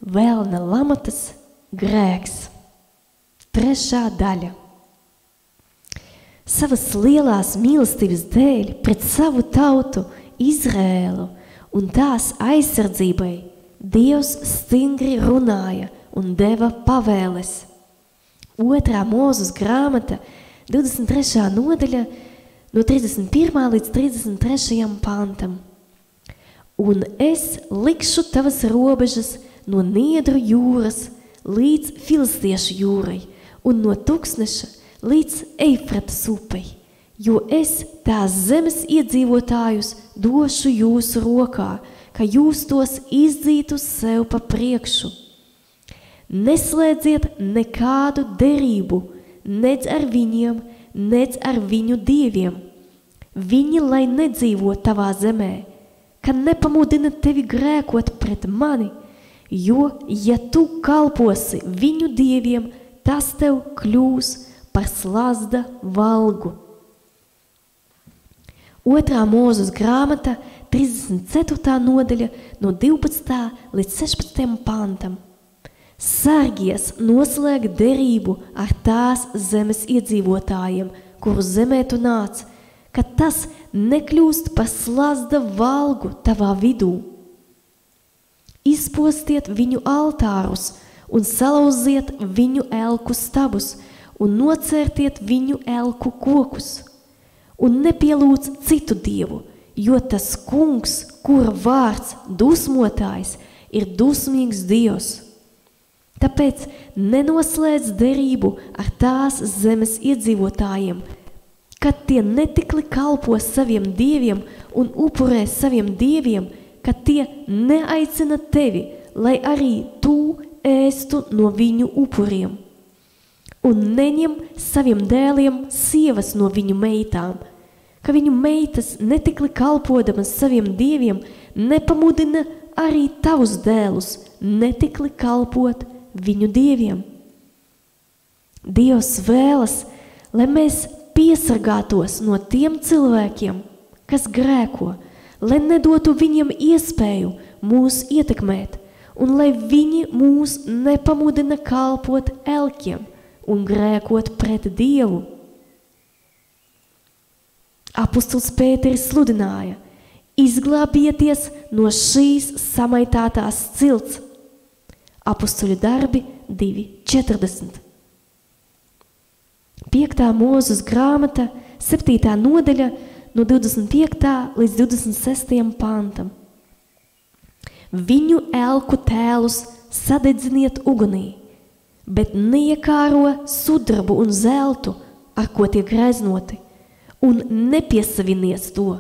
Vēlna lamatas grēks. 3. daļa. Savas lielās mīlestības dēļ pret savu tautu Izrēlu un tās aizsardzībai Dievs stingri runāja un deva pavēles. 2. Mūzes grāmata, 23. nodaļa, no 31. līdz 33. pantam. Un es likšu tavas robežas no Niedru jūras līdz Filistiešu jūrai un no Tuksneša līdz Eifratas upei, jo es tās zemes iedzīvotājus došu jūsu rokā, ka jūs tos izdzītu sev pa priekšu. Neslēdziet nekādu derību, nec ar viņiem, nec ar viņu dieviem. Viņi, lai nedzīvo tavā zemē, ka nepamudina tevi grēkot pret mani, jo, ja tu kalposi viņu dieviem, tas tev kļūs par slazda valgu. 2. Mūzes grāmata, 34. nodaļa, no 12. līdz 16. pantam. Sargies noslēgt derību ar tās zemes iedzīvotājiem, kuru zemē tu nāc, ka tas nekļūst par slazda valgu tavā vidū. Izpostiet viņu altārus un salauziet viņu elku stabus un nocērtiet viņu elku kokus. Un nepielūdz citu dievu, jo tas kungs, kura vārds dusmotājs, ir dusmīgs dievs. Tāpēc nenoslēdz derību ar tās zemes iedzīvotājiem, kad tie netikli kalpo saviem dieviem un upurē saviem dieviem, kad tie neaicina tevi, lai arī tu ēstu no viņu upuriem. Un neņem saviem dēliem sievas no viņu meitām, ka viņu meitas netikli kalpodamas saviem dieviem nepamudina arī tavus dēlus netikli kalpot viņu dieviem. Dievs vēlas, lai mēs piesargātos no tiem cilvēkiem, kas grēko, lai nedotu viņiem iespēju mūs ietekmēt, un lai viņi mūs nepamudina kalpot elkiem un grēkot pret Dievu. Apostols Pēteris sludināja: izglābieties no šīs samaitātās cilts. Apostoļu darbi 2:40. 5. Mūzes grāmata, 7. nodaļa, no 25. līdz 26. pantam. Viņu elku tēlus sadedziniet ugunī, bet neiekāro sudrabu un zeltu, ar ko tiek greznoti, un nepiesavinies to,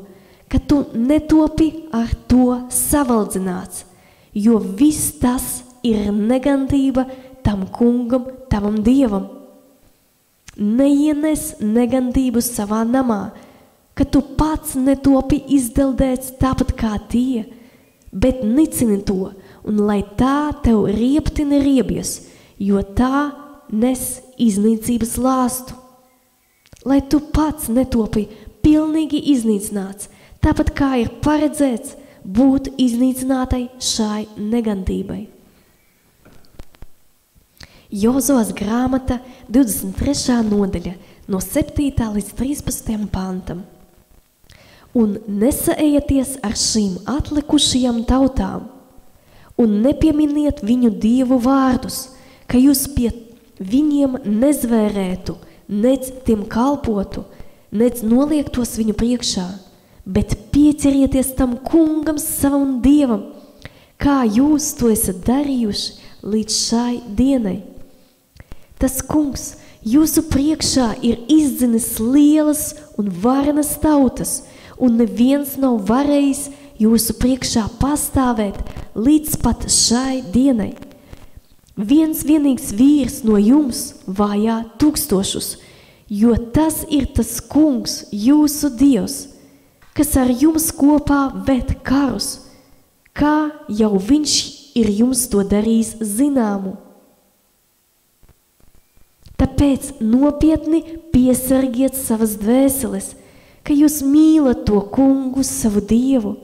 ka tu netopi ar to savaldzināts, jo viss tas ir negantība tam kungam, tavam dievam. Neienes negantību savā namā, ka tu pats netopi izdeldēts tāpat kā tie, bet nicini to, un lai tā tev rieptina riebies, jo tā nes iznīcības lāstu. Lai tu pats netopi pilnīgi iznīcināts, tāpat kā ir paredzēts būt iznīcinātai šai negantībai. Jozovas grāmata, 23. nodaļa, no 7. līdz 13. pantam. Un nesaējieties ar šīm atlikušajām tautām, un nepieminiet viņu dievu vārdus, ka jūs pie viņiem nezvērētu, nec tiem kalpotu, nec noliektos viņu priekšā, bet pieķerieties tam kungam savam dievam, kā jūs to esat darījuši līdz šai dienai. Tas kungs jūsu priekšā ir izdzinis lielas un varenas tautas, un neviens nav varējis jūsu priekšā pastāvēt līdz pat šai dienai. Viens vienīgs vīrs no jums vajā tūkstošus, jo tas ir tas kungs, jūsu dievs, kas ar jums kopā ved karus, kā jau viņš ir jums to darījis zināmu. Tāpēc nopietni piesargiet savas dvēseles, ka jūs mīlat to kungu savu dievu.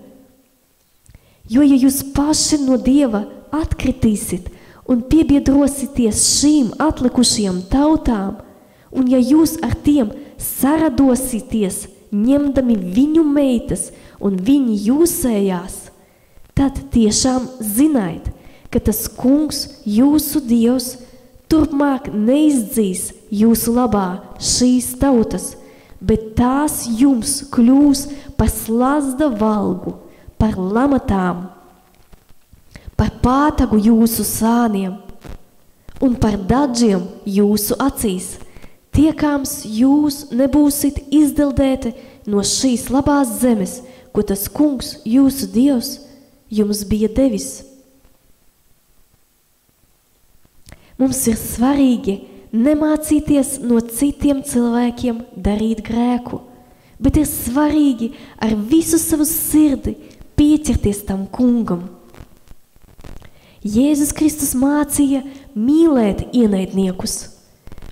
Jo, ja jūs paši no dieva atkritīsit un piebiedrosieties šīm atlikušajām tautām, un ja jūs ar tiem saradosieties, ņemdami viņu meitas un viņi jūsējās, tad tiešām ziniet, ka tas kungs, jūsu Dievs, turpmāk neizdzīs jūsu labā šīs tautas, bet tās jums kļūs par slazda valgu, par lamatām, par pātagu jūsu sāniem un par dažiem jūsu acīs, tiekams jūs nebūsit izdeldēti no šīs labās zemes, ko tas kungs, jūsu Dievs, jums bija devis. Mums ir svarīgi nemācīties no citiem cilvēkiem darīt grēku, bet ir svarīgi ar visu savu sirdi pieķerties tam kungam. Jēzus Kristus mācīja mīlēt ienaidniekus,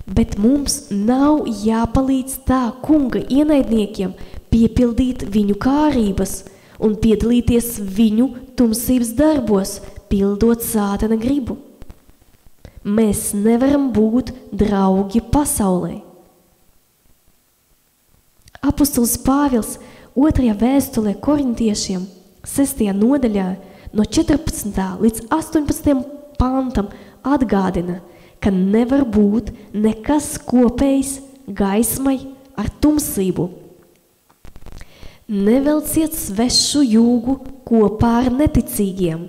bet mums nav jāpalīdz tā kunga ienaidniekiem piepildīt viņu kārības un piedalīties viņu tumsības darbos, pildot sātana gribu. Mēs nevaram būt draugi pasaulē. Apostols Pāvils 2. vēstulē korintiešiem 6. nodaļā no 14. līdz 18. pantam atgādina, ka nevar būt nekas kopējs gaismai ar tumsību. Nevelciet svešu jūgu kopā ar neticīgiem,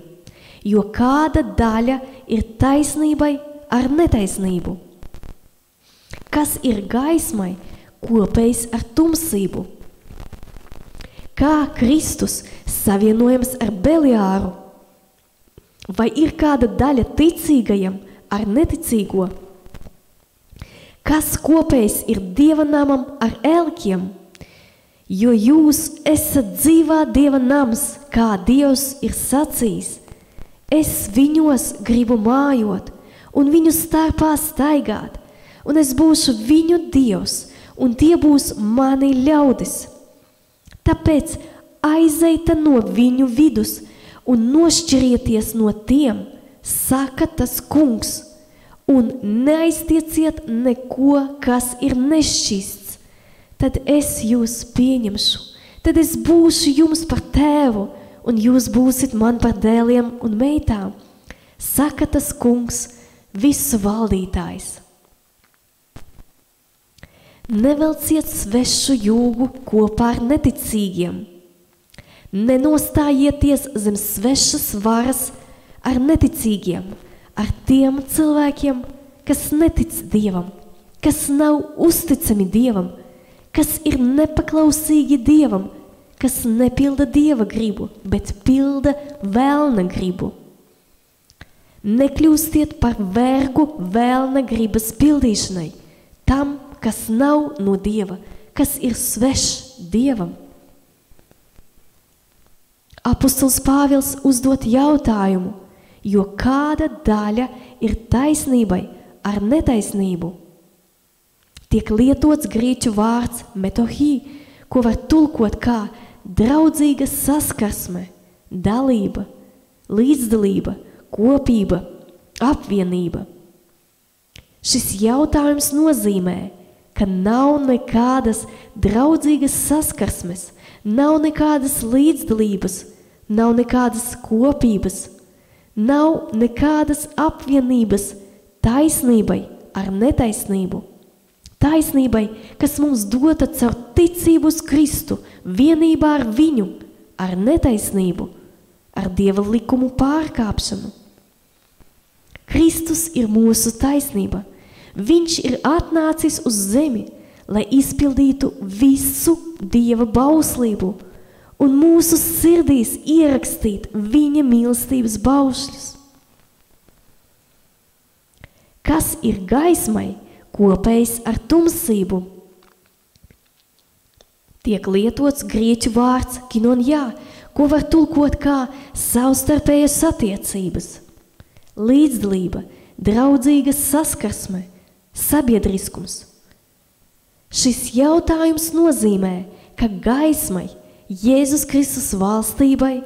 jo kāda daļa ir taisnībai ar netaisnību. Kas ir gaismai kopējs ar tumsību? Kā Kristus savienojams ar Beliāru? Vai ir kāda daļa ticīgajam ar neticīgo? Kas kopējs ir Dieva namam ar elkiem? Jo jūs esat dzīvā Dieva nams, kā Dievs ir sacījis. Es viņos gribu mājot un viņu starpā staigāt, un es būšu viņu Dievs, un tie būs mani ļaudis. Tāpēc aizeita no viņu vidus un nošķirieties no tiem, saka tas kungs, un neaiztieciet neko, kas ir nešķists. Tad es jūs pieņemšu, tad es būšu jums par tēvu, un jūs būsit man par dēliem un meitām, saka tas kungs, visu valdītājs. Nevelciet svešu jūgu kopā ar neticīgiem. Nenostājieties zem svešas varas ar neticīgiem, ar tiem cilvēkiem, kas netic Dievam, kas nav uzticami Dievam, kas ir nepaklausīgi Dievam, kas nepilda Dieva gribu, bet pilda vēlna gribu. Nekļūstiet par vergu vēlna gribas pildīšanai, tam, kas nav no Dieva, kas ir svešs Dievam. Apostols Pāvils uzdot jautājumu, jo kāda daļa ir taisnībai ar netaisnību? Tiek lietots grieķu vārds metohī, ko var tulkot kā draudzīga saskarsme, dalība, līdzdalība, kopība, apvienība. Šis jautājums nozīmē, ka nav nekādas draudzīgas saskarsmes, nav nekādas līdzdalības, nav nekādas kopības, nav nekādas apvienības taisnībai ar netaisnību. Taisnībai, kas mums dota caur ticību uz Kristu, vienībā ar viņu, ar netaisnību, ar Dieva likumu pārkāpšanu. Kristus ir mūsu taisnība. Viņš ir atnācis uz zemi, lai izpildītu visu Dieva bauslību un mūsu sirdīs ierakstīt viņa mīlestības baušļus. Kas ir gaismai kopējs ar tumsību? Tiek lietots grieķu vārds kinonjā, ko var tulkot kā savstarpējas attiecības, līdzdalība, draudzīga saskarsme, sabiedriskums. Šis jautājums nozīmē, ka gaismai, Jēzus Kristus valstībai,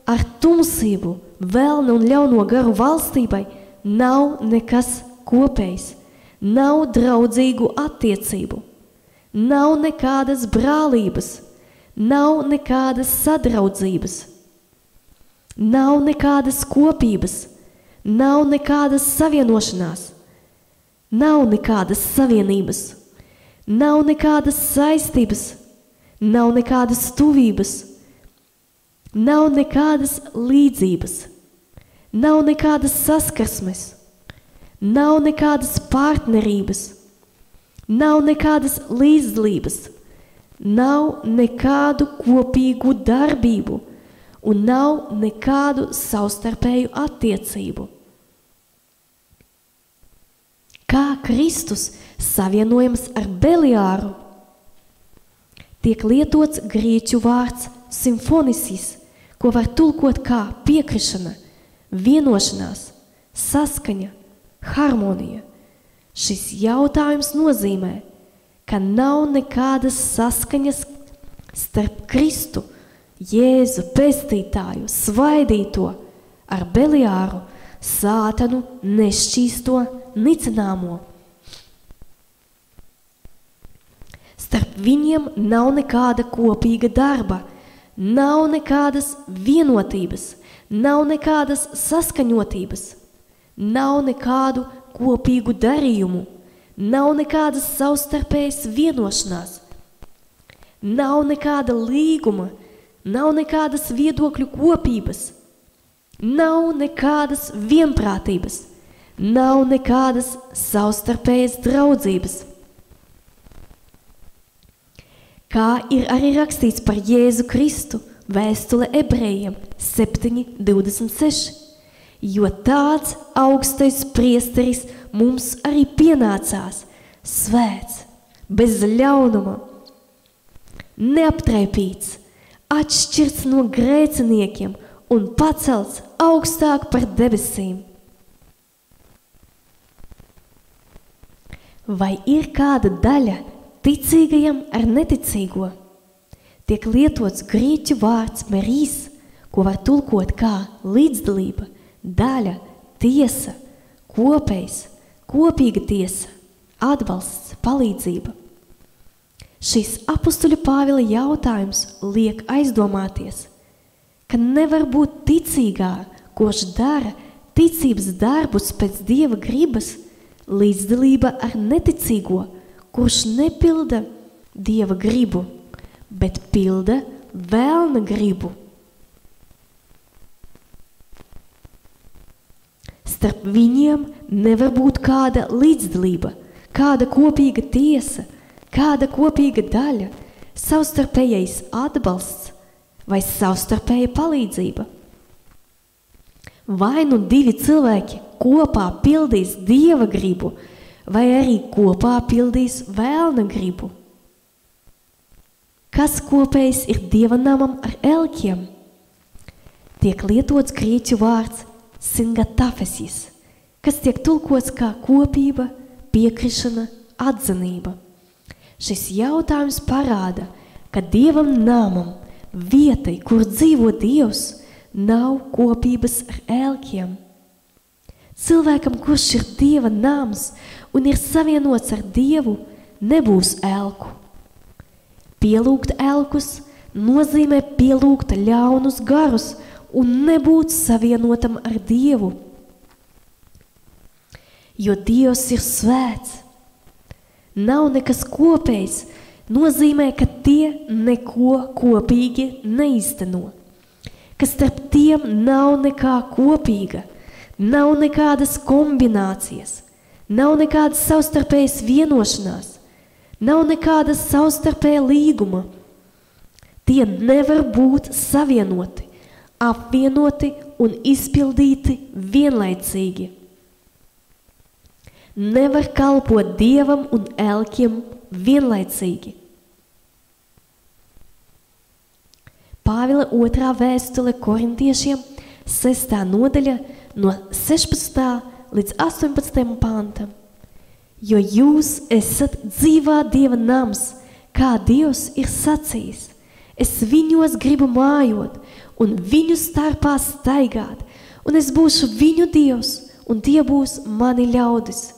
ar tumsību, vēlnu un ļauno garu valstībai nav nekas kopējs, nav draudzīgu attiecību, nav nekādas brālības, nav nekādas sadraudzības, nav nekādas kopības, nav nekādas savienošanās, nav nekādas savienības, nav nekādas saistības, nav nekādas tuvības, nav nekādas līdzības, nav nekādas saskarsmes, nav nekādas partnerības, nav nekādas līdzdalības, nav nekādu kopīgu darbību un nav nekādu savstarpēju attiecību. Kā Kristus savienojams ar Beliāru, tiek lietots grieķu vārds simfonisis, ko var tulkot kā piekrišana, vienošanās, saskaņa, harmonija. Šis jautājums nozīmē, ka nav nekādas saskaņas starp Kristu, Jēzu pestītāju, svaidīto, ar Beliāru, sātanu, nešķīsto, nicināmo. Starp viņiem nav nekāda kopīga darba, nav nekādas vienotības, nav nekādas saskaņotības, nav nekādu kopīgu darījumu, nav nekādas savstarpējas vienošanās, nav nekāda līguma, nav nekādas viedokļu kopības, nav nekādas vienprātības, nav nekādas savstarpējas draudzības. Kā ir arī rakstīts par Jēzu Kristu, vēstule Ebrejiem 7:26, jo tāds augstais priesteris mums arī pienācās, svēts, bez ļaunuma, neaptraipīts, atšķirts no grēciniekiem un pacelts augstāk par debesīm. Vai ir kāda daļa ticīgajam ar neticīgo? Tiek lietots grieķu vārds merīs, ko var tulkot kā līdzdalība, daļa, tiesa, kopējs, kopīga tiesa, atbalsts, palīdzība. Šis apustuļa Pāvila jautājums liek aizdomāties, ka nevar būt ticīgā, kurš dara ticības darbus pēc Dieva gribas, līdzdalība ar neticīgo, kurš nepilda Dieva gribu, bet pilda vēlna gribu. Starp viņiem nevar būt kāda līdzdalība, kāda kopīga tiesa, kāda kopīga daļa, savstarpējais atbalsts vai savstarpēja palīdzība. Vai nu divi cilvēki kopā pildīs Dieva gribu, vai arī kopā pildīs vēlna gribu. Kas kopējs ir Dieva namam ar elkiem? Tiek lietots grieķu vārds singatafesis, kas tiek tulkots kā kopība, piekrišana, atzinība. Šis jautājums parāda, ka Dievam namam, vietai, kur dzīvo Dievs, nav kopības ar elkiem. Cilvēkam, kurš ir Dieva nams un ir savienots ar Dievu, nebūs elku. Pielūgt elkus nozīmē pielūgt ļaunus garus un nebūt savienotam ar Dievu. Jo Dievs ir svēts. Nav nekas kopējs, nozīmē, ka tie neko kopīgi neizteno, ka starp tiem nav nekā kopīga, nav nekādas kombinācijas, nav nekādas savstarpējas vienošanās, nav nekādas savstarpēja līguma. Tie nevar būt savienoti, apvienoti un izpildīti vienlaicīgi. Nevar kalpot Dievam un elkiem vienlaicīgi. Pāvila 2. vēstule korintiešiem 6. nodaļa no 16. līdz 18. pantam. Jo jūs esat dzīvā Dieva nams, kā Dievs ir sacījis. Es viņos gribu mājot un viņu starpā staigāt, un es būšu viņu Dievs, un tie būs mani ļaudis.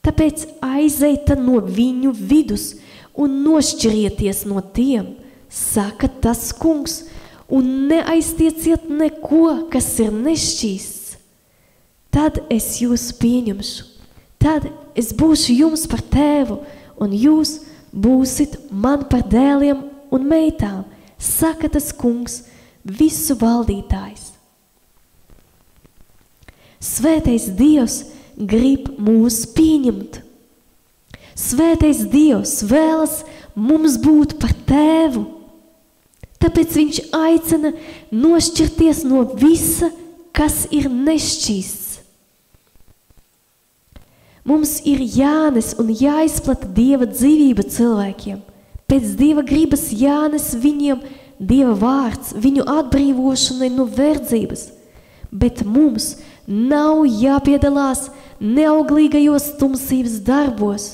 Tāpēc aizeita no viņu vidus un nošķirieties no tiem, saka tas kungs, un neaiztieciet neko, kas ir nešķīsts. Tad es jūs pieņemšu, tad es būšu jums par tēvu, un jūs būsit man par dēliem un meitām, saka tas kungs, visu valdītājs. Svētais Dievs grib mūs pieņemt. Svētais Dievs vēlas mums būt par tēvu. Tāpēc viņš aicina nošķirties no visa, kas ir nešķīsts. Mums ir jānes un jāizplata Dieva dzīvība cilvēkiem. Pēc Dieva gribas jānes viņiem Dieva vārds, viņu atbrīvošanai no verdzības. Bet mums nav jāpiedalās neauglīgajos tumsības darbos.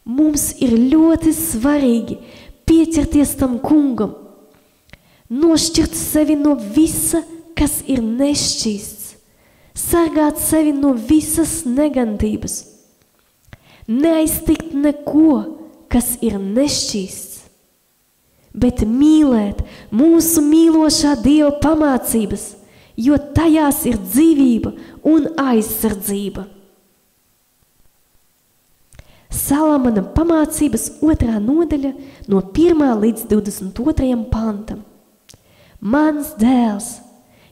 Mums ir ļoti svarīgi pieķerties tam kungam, nošķirt sevi no visa, kas ir nešķīsts, sargāt sevi no visas negantības, neaiztikt neko, kas ir nešķīsts, bet mīlēt mūsu mīlošā Dieva pamācības, jo tajās ir dzīvība un aizsardzība. Salamana pamācības 2. nodaļa no 1. līdz 22. pantam. Mans dēls,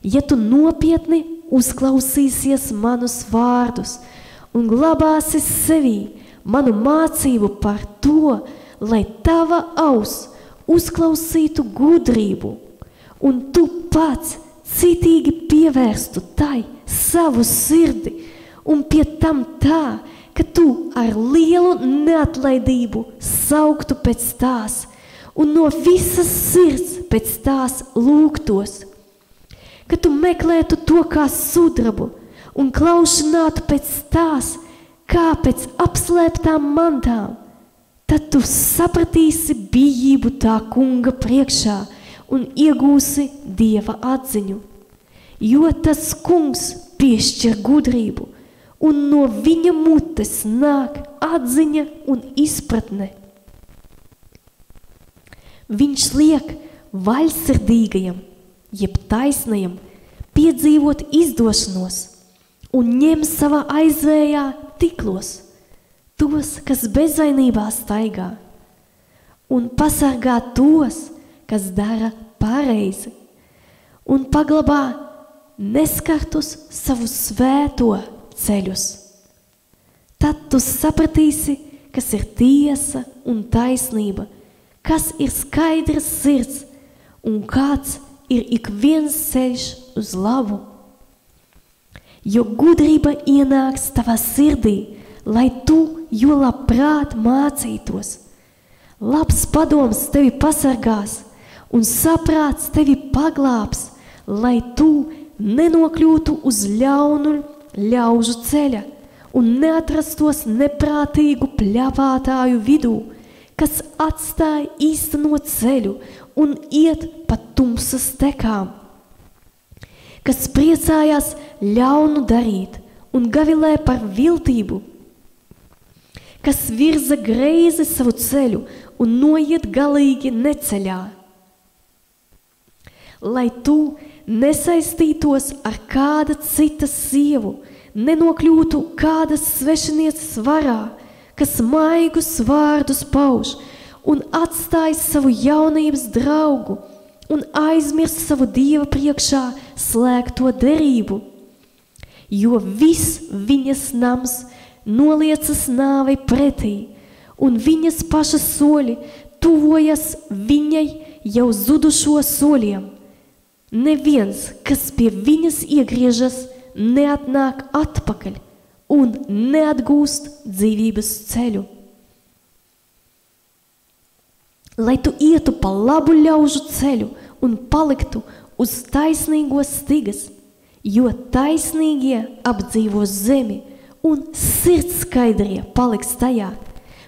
ja tu nopietni uzklausīsies manus vārdus un glabāsi sevī manu mācību par to, lai tava auss uzklausītu gudrību, un tu pats citīgi pievērstu tai savu sirdi, un pie tam tā, ka tu ar lielu neatlaidību sauktu pēc tās, un no visas sirds pēc tās lūgtos, ka tu meklētu to kā sudrabu, un klaušanātu pēc tās, kā pēc apslēptām mantām, tad tu sapratīsi bijību tā kunga priekšā un iegūsi Dieva atziņu, jo tas kungs piešķir gudrību, un no viņa mutes nāk atziņa un izpratne. Viņš liek vaļsirdīgajam, jeb taisnajam, piedzīvot izdošanos un ņem savā aizvējā tiklos tos, kas bezvainībā staigā, un pasargā tos, kas dara pareizi, un paglabā neskartus savu svēto ceļus. Tad tu sapratīsi, kas ir tiesa un taisnība, kas ir skaidrs sirds un kāds ir ik viens ceļš uz labu. Jo gudrība ienāks tavā sirdī, lai tu jo labprāt mācītos. Labs padoms tevi pasargās un saprāts tevi paglābs, lai tu nenokļūtu uz ļaunu ļaužu ceļa un neatrastos neprātīgu pļāpātāju vidū, kas atstāja īsteno ceļu un iet pa tumsas tekām, kas priecājās ļaunu darīt un gavilē par viltību, kas virza greizi savu ceļu un noiet galīgi neceļā. Lai tu nesaistītos ar kāda cita sievu, nenokļūtu kādas svešinieces varā, kas maigus vārdus pauž un atstāj savu jaunības draugu un aizmirst savu Dieva priekšā slēgto derību, jo viss viņas nams noliecas nāvei pretī, un viņas pašas soļi tuvojas viņai jau zudušo soļiem. Neviens, kas pie viņas iegriežas, neatnāk atpakaļ un neatgūst dzīvības ceļu. Lai tu ietu pa labu ļaužu ceļu un paliktu uz taisnīgo stigas, jo taisnīgie apdzīvos zemi un sirds skaidrie paliks tajā,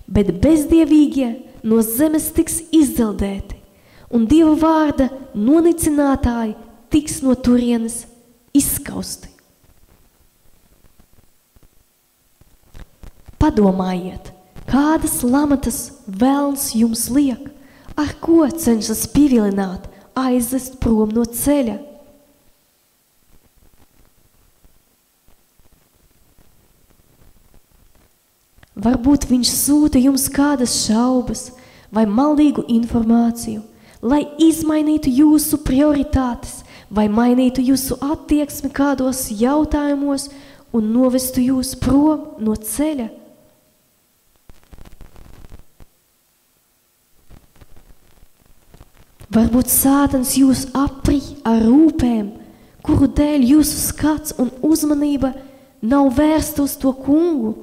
bet bezdievīgie no zemes tiks izdeldēti, un Dieva vārda nonicinātāji tiks no turienes izskausti. Padomājiet, kādas lamatas velns jums liek, ar ko cenšas pievilināt, aizvest prom no ceļa. Varbūt viņš sūta jums kādas šaubas vai maldīgu informāciju, lai izmainītu jūsu prioritātes vai mainītu jūsu attieksmi kādos jautājumos un novestu jūs prom no ceļa. Varbūt Sātans jūs aprī ar rūpēm, kuru dēļ jūsu skats un uzmanība nav vērsta uz to kungu.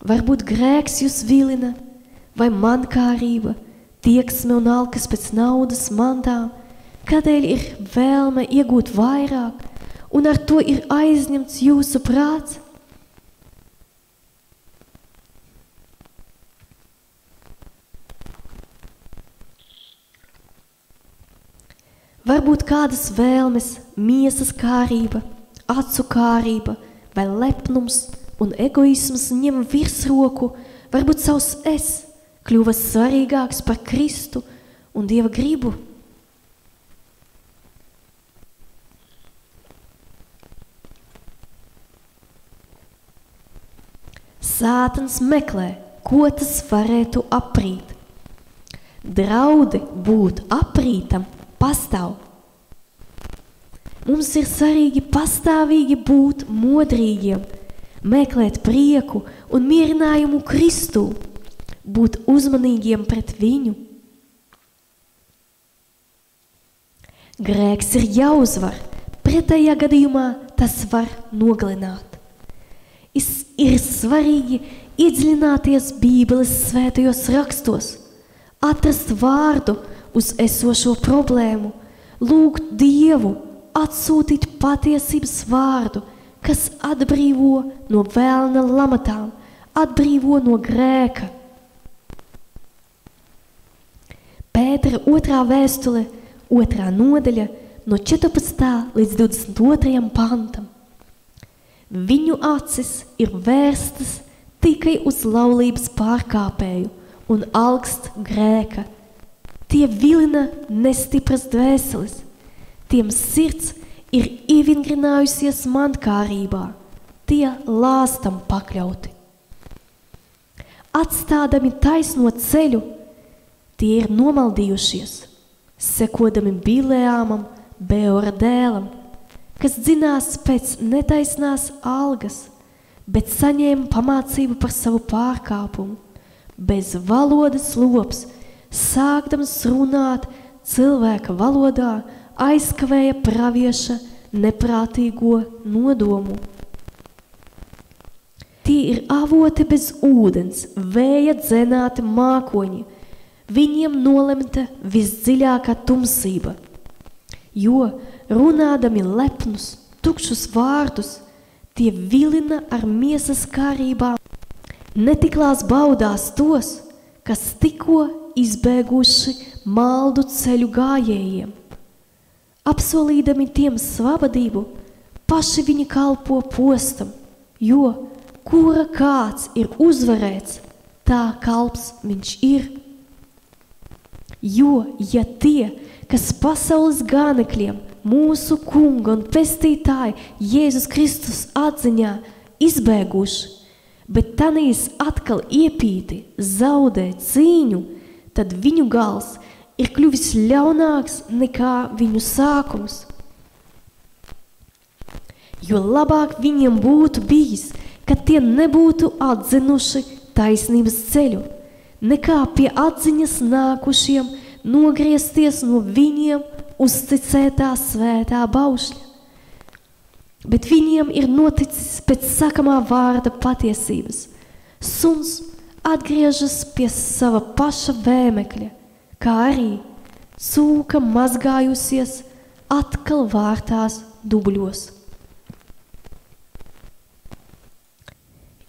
Varbūt grēks jūs vilina, vai mankārība, tieksme un alkas pēc naudas mantām, kādēļ ir vēlme iegūt vairāk, un ar to ir aizņemts jūsu prāts. Varbūt kādas vēlmes, miesas kārība, acu kārība vai lepnums un egoisms ņem virsroku, varbūt savs es kļuva svarīgāks par Kristu un Dieva gribu. Sātans meklē, ko tas varētu aprīt. Draudi būt aprītam pastāv. Mums ir svarīgi pastāvīgi būt modrīgiem, meklēt prieku un mierinājumu Kristū, būt uzmanīgiem pret viņu. Grēks ir jāuzvar, pretējā gadījumā tas var nogalināt. Ir svarīgi iedziļināties Bībeles svētajos rakstos, atrast vārdu uz esošo problēmu, lūgt Dievu, atsūtīt patiesības vārdu, kas atbrīvo no vēlna lamatām, atbrīvo no grēka. Pētera 2. vēstule, 2. nodaļa, no 14. līdz 22. pantam. Viņu acis ir vērstas tikai uz laulības pārkāpēju un augst grēka. Tie vilina nestipras dvēseles, tiem sirds ir ievingrinājusies mankārībā, tie lāstam pakļauti. Atstādami taisno ceļu, tie ir nomaldījušies, sekodami Bileāmam, Beora dēlam, kas dzinās pēc netaisnās algas, bet saņēma pamācību par savu pārkāpumu, bez valodas lops, sākdams runāt cilvēka valodā, aizkavēja pravieša neprātīgo nodomu. Tie ir avoti bez ūdens, vēja dzenāti mākoņi, viņiem nolemta visdziļākā tumsība, jo runādami lepnus, tukšus vārdus, tie vilina ar miesas kārībām, netiklās baudās tos, kas tikko izbēguši maldu ceļu gājējiem. Apsolīdami tiem svabadību, paši viņi kalpo postam, jo kura kāds ir uzvarēts, tā kalps viņš ir. Jo, ja tie, kas pasaules gānekļiem, mūsu kunga un pestītāja Jēzus Kristus atziņā izbēguši, bet tanīs atkal iepīti zaudē cīņu, tad viņu gals ir kļuvis ļaunāks nekā viņu sākums. Jo labāk viņiem būtu bijis, ka tie nebūtu atzinuši taisnības ceļu, nekā pie atziņas nākušiem nogriezties no viņiem uzticētā svētā baušļa. Bet viņiem ir noticis pēc sakamā vārda patiesības. Suns atgriežas pie sava paša vēmekļa, kā arī cūka mazgājusies atkal vārtās dubļos.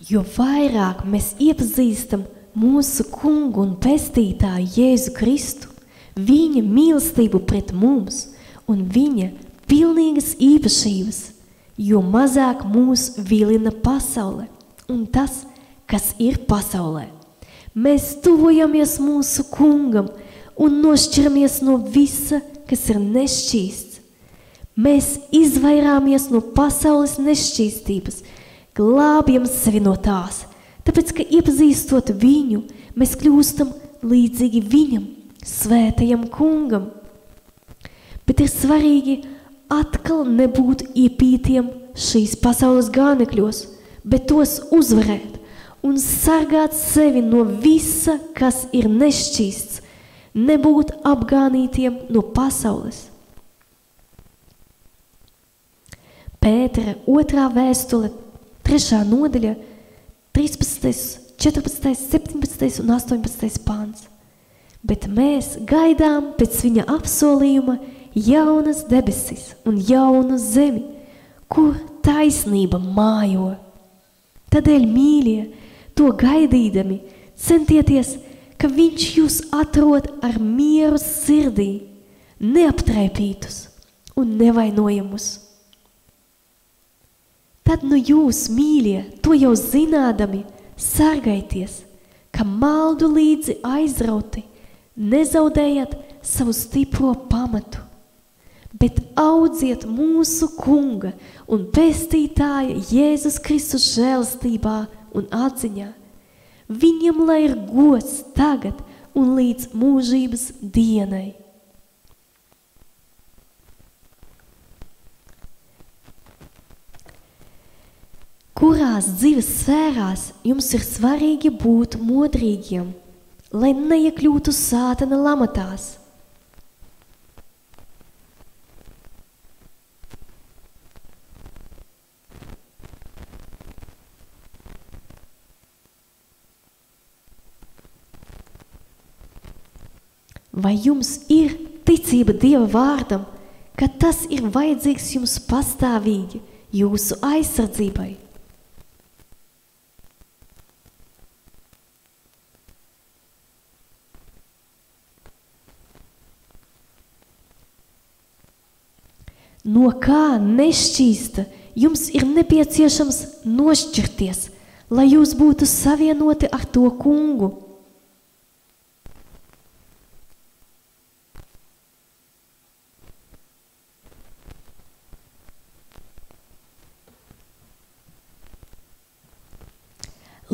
Jo vairāk mēs iepazīstam mūsu kungu un pestītāju Jēzu Kristu, viņa mīlestību pret mums un viņa pilnīgas īpašības, jo mazāk mūs vilina pasaule un tas, kas ir pasaulē. Mēs tuvojamies mūsu kungam un nošķiramies no visa, kas ir nešķīsts. Mēs izvairāmies no pasaules nešķīstības, glābjam sevi no tās, tāpēc, ka iepazīstot viņu, mēs kļūstam līdzīgi viņam, svētajam kungam. Bet ir svarīgi atkal nebūt iepītiem šīs pasaules gānekļos, bet tos uzvarēt un sargāt sevi no visa, kas ir nešķīsts, nebūt apgānītiem no pasaules. Pētera 2. vēstule, 3. nodaļa, 13., 14., 17. un 18. pāns. Bet mēs gaidām pēc viņa apsolījuma jaunas debesis un jaunu zemi, kur taisnība mājo. Tādēļ, mīļie, to gaidīdami, centieties, ka viņš jūs atrod ar mieru sirdī, neaptraipītus un nevainojamus. Tad nu jūs, mīļie, to jau zinādami, sargaities, ka maldu līdzi aizrauti, nezaudējat savu stipro pamatu, bet audziet mūsu kunga un pestītāja Jēzus Kristus žēlastībā un atziņā. Viņam lai ir gods tagad un līdz mūžības dienai. Kurās dzīves sfērās jums ir svarīgi būt modrīgiem, lai neiekļūtu sātana lamatās? Vai jums ir ticība Dieva vārdam, ka tas ir vajadzīgs jums pastāvīgi jūsu aizsardzībai? No kā nešķīsta jums ir nepieciešams nošķirties, lai jūs būtu savienoti ar to kungu?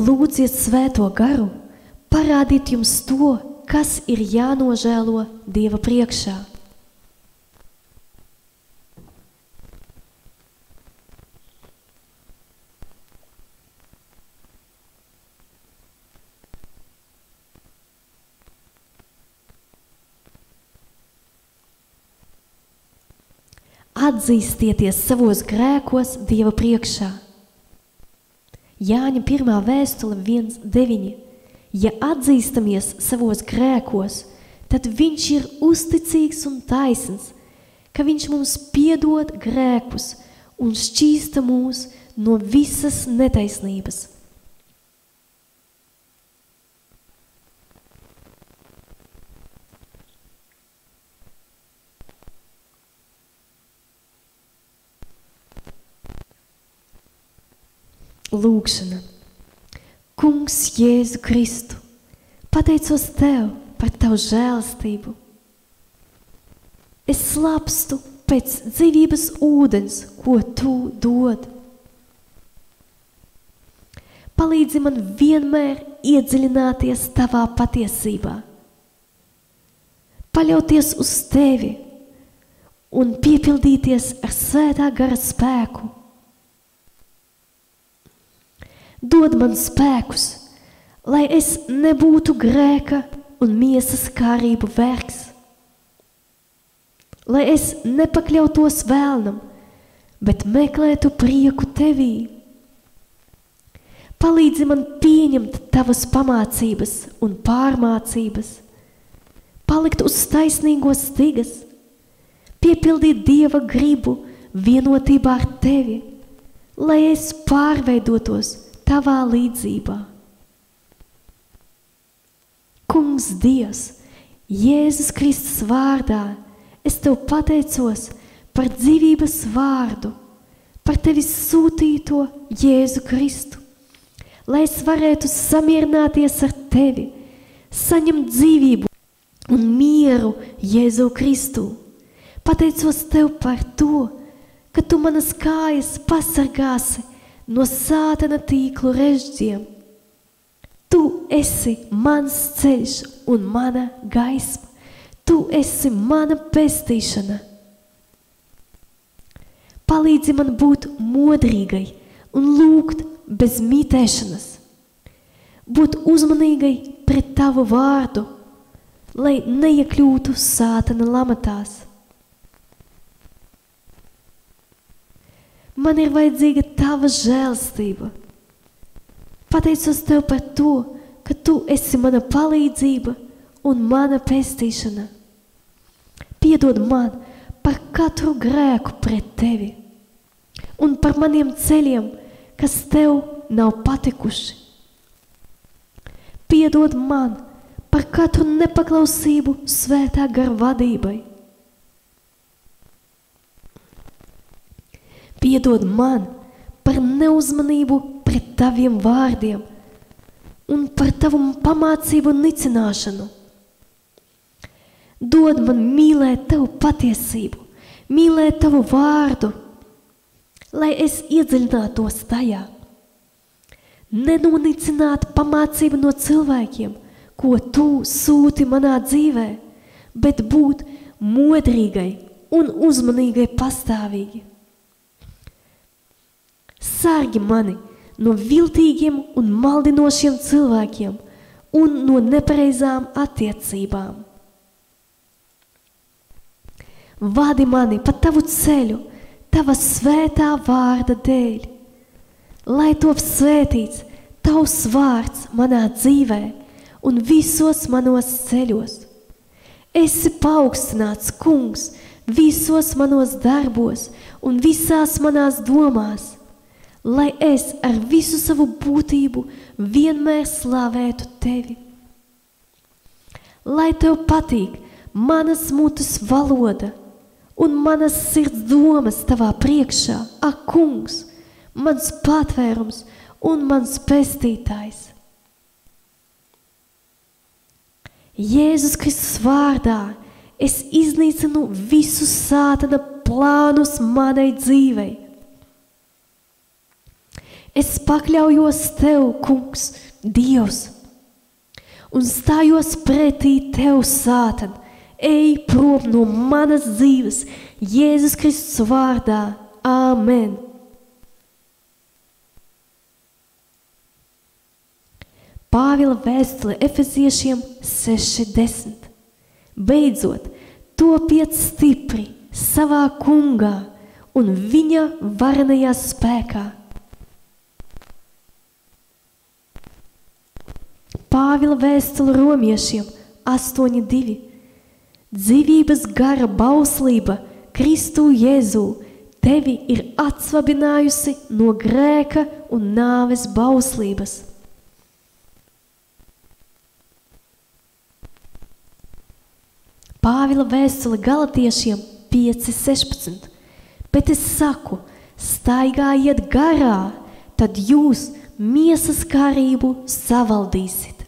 Lūdziet svēto garu, parādīt jums to, kas ir jānožēlo Dieva priekšā. Atzīstieties savos grēkos Dieva priekšā. Jāņa 1. vēstule 1:9. Ja atzīstamies savos grēkos, tad viņš ir uzticīgs un taisns, ka viņš mums piedod grēkus un šķīsta mūs no visas netaisnības. Lūkšana. Kungs Jēzu Kristu, pateicos Tev par Tavu žēlastību. Es slapstu pēc dzīvības ūdens, ko Tu dod. Palīdzi man vienmēr iedziļināties Tavā patiesībā, paļauties uz Tevi un piepildīties ar svētā gara spēku. Dod man spēkus, lai es nebūtu grēka un miesas kārību vergs, lai es nepakļautos vēlnam, bet meklētu prieku Tevī. Palīdzi man pieņemt Tavas pamācības un pārmācības, palikt uz taisnīgo stigas, piepildīt Dieva gribu vienotībā ar Tevi, lai es pārveidotos Tavā līdzībā. Kungs Dievs, Jēzus Kristus vārdā, es Tev pateicos par dzīvības vārdu, par Tevis sūtīto Jēzu Kristu, lai es varētu samierināties ar Tevi, saņemt dzīvību un mieru Jēzu Kristu. Pateicos Tev par to, ka Tu manas kājas pasargāsi no sātana tīklu režģiem. Tu esi mans ceļš un mana gaisma. Tu esi mana pestīšana. Palīdzi man būt modrīgai un lūgt bez mītēšanas. Būt uzmanīgai pret Tavu vārdu, lai neiekļūtu sātana lamatās. Man ir vajadzīga Tava žēlstība. Pateicos Tev par to, ka Tu esi mana palīdzība un mana pestīšana. Piedod man par katru grēku pret Tevi un par maniem ceļiem, kas Tev nav patikuši. Piedod man par katru nepaklausību svētā gara vadībai. Piedod man par neuzmanību pret Taviem vārdiem un par Tavu pamācību nicināšanu. Dod man mīlēt Tavu patiesību, mīlēt Tavu vārdu, lai es iedziļinātos tajā. Nenonicināt pamācību no cilvēkiem, ko Tu sūti manā dzīvē, bet būt modrīgai un uzmanīgai pastāvīgi. Sargi mani no viltīgiem un maldinošiem cilvēkiem un no nepareizām attiecībām. Vadi mani pa Tavu ceļu, Tava svētā vārda dēļ, lai top svētīts Tavs vārds manā dzīvē un visos manos ceļos. Esi paaugstināts, Kungs, visos manos darbos un visās manās domās, lai es ar visu savu būtību vienmēr slavētu Tevi. Lai Tev patīk manas mutes valoda un manas sirds domas Tavā priekšā, ak, Kungs, mans patvērums un mans pestītājs. Jēzus Kristus vārdā es iznīcinu visus sātana plānus manai dzīvei. Es pakļaujos Tev, Kungs, Dievs, un stājos pretī Tev, sātan. Ej prom no manas dzīves, Jēzus Kristus vārdā. Āmen. Pāvila vēstule Efeziešiem 6:10. Beidzot, topiet stipri savā Kungā un viņa varenajā spēkā. Pāvila vēstule Romiešiem 8:2. Dzīvības gara bauslība Kristu Jēzū tevi ir atsvabinājusi no grēka un nāves bauslības. Pāvila vēstule Galatiešiem 5:16. Bet es saku, staigājiet garā, tad jūs miesas kārību savaldīsit.